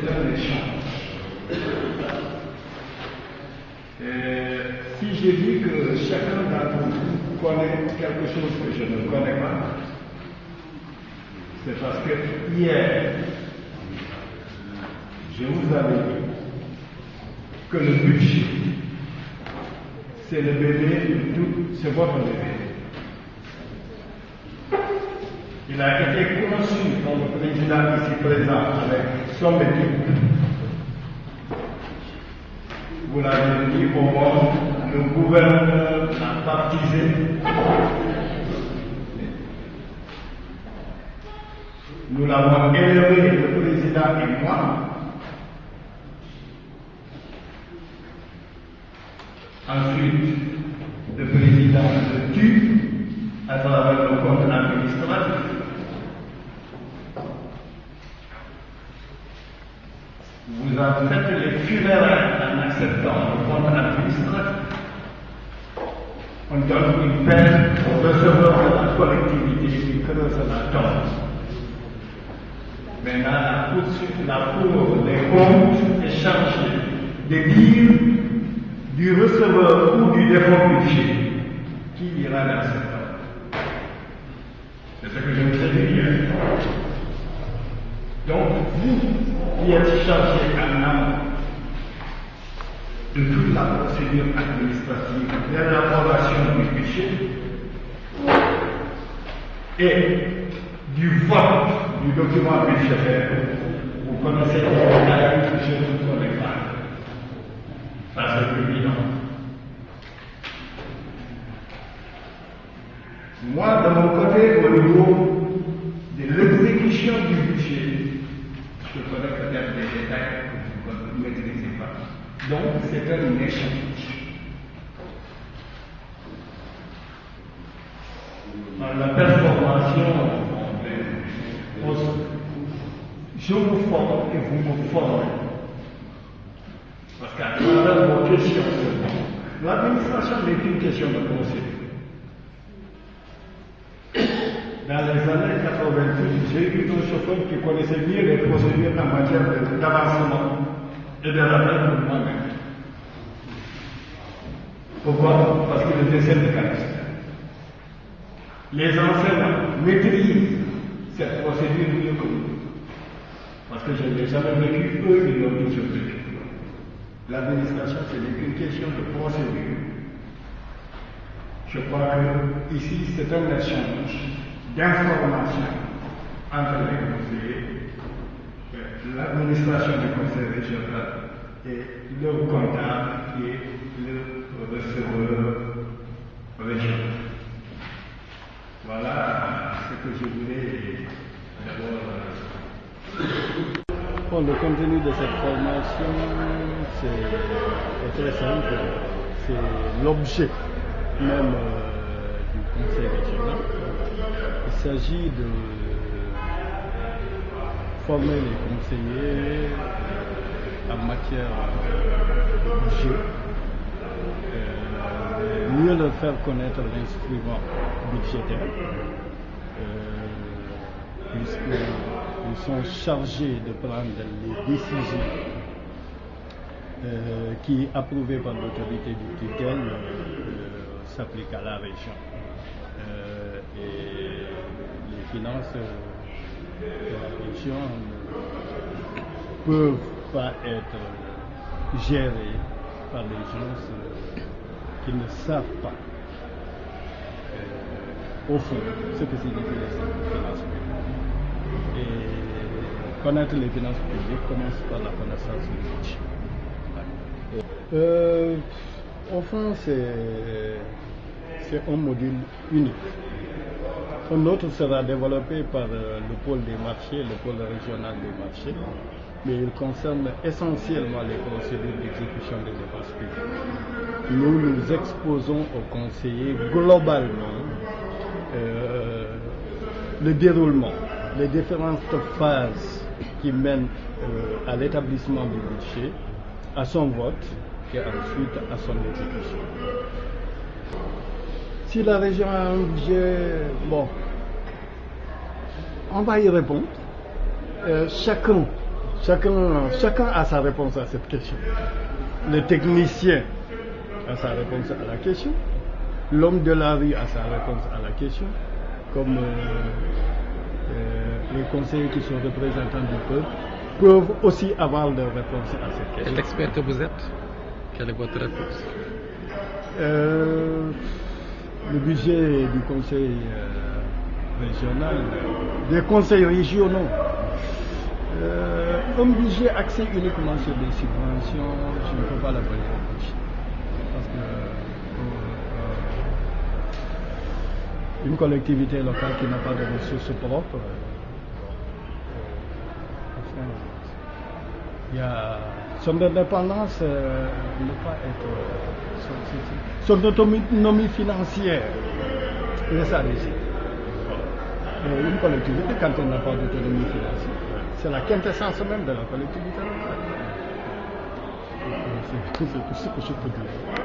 c'est un échange. Si j'ai dit que chacun d'entre vous connaît quelque chose que je ne connais pas, c'est parce que hier, je vous avais dit que le budget, c'est le bébé de tout, c'est votre bébé. Il a été conçu par le président ici présent avec son équipe. Vous l'avez dit au monde, le gouverneur a baptisé. Nous l'avons élevé, le président et moi. Ensuite, le président le tue à travers le compte administratif. Vous avez fait les funérailles en acceptant le compte administratif. On donne une peine au receveur de la collectivité qui creuse la tombe. Maintenant, la Cour des comptes est chargée de dire du receveur ou du défunt budget qui ira dans cette tombe. C'est ce que je vous ai dit hier. Donc, vous qui êtes chargé en amont de toute la procédure administrative, de l'élaboration du budget et du vote du document budgétaire, vous connaissez les détails que je ne connais pas. Ça, c'est évident. Moi, de mon côté, au niveau de l'exécution du budget, je connais peut-être des détails que vous ne maîtrisez pas. Donc, c'est un échange. Dans la performation, je vous forme et vous me formez. Parce qu'à travers vos questions seulement, l'administration n'est qu'une question de procédure. Dans les années 90, j'ai eu un chauffeur qui connaissait bien les procédures en matière d'avancement et de rappel pour moi-même. Pourquoi? Parce qu'il était syndicaliste. Les enseignants maîtrisent cette procédure mieux que nous. Parce que je n'ai jamais vécu, eux, ils l'ont toujours vécu. L'administration, ce n'est qu'une question de procédure. Je crois que ici, c'est un échange d'informations entre les conseillers, l'administration du conseil régional et le comptable et le receveur régional. Voilà ce que je voulais d'abord. Bon, le contenu de cette formation, c'est très simple. C'est l'objet même du conseil régional. Il s'agit de former les conseillers en matière de budget, mieux leur faire connaître l'instrument budgétaire, puisqu'ils sont chargés de prendre les décisions qui, approuvées par l'autorité du tutelle, s'appliquent à la région. Et les finances de la région ne peuvent pas être gérées par des gens qui ne savent pas au fond ce que signifient les finances publiques. Et connaître les finances publiques commence par la connaissance du budget. Au fond, c'est un module unique. Un autre sera développé par le pôle des marchés, le pôle régional des marchés, mais il concerne essentiellement les procédures d'exécution des dépenses publiques. Nous nous exposons aux conseillers globalement le déroulement, les différentes phases qui mènent à l'établissement du budget, à son vote et ensuite à son exécution. Si la région a un budget, bon, on va y répondre. Chacun Chacun a sa réponse à cette question. Le technicien a sa réponse à la question. L'homme de la rue a sa réponse à la question. Comme les conseillers qui sont représentants du peuple peuvent aussi avoir leur réponse à cette question. Et l'expert que vous êtes, quelle est votre réponse? Le budget du conseil régional, des conseils régionaux, un budget axé uniquement sur des subventions, je ne peux pas l'appeler un budget. Parce que une collectivité locale qui n'a pas de ressources propres, il y a son indépendance ne pas être son autonomie financière et ça réussit. Une collectivité, quand elle n'a pas d'autonomie financière, c'est la quintessence même de la collectivité locale. C'est tout ce que je peux dire.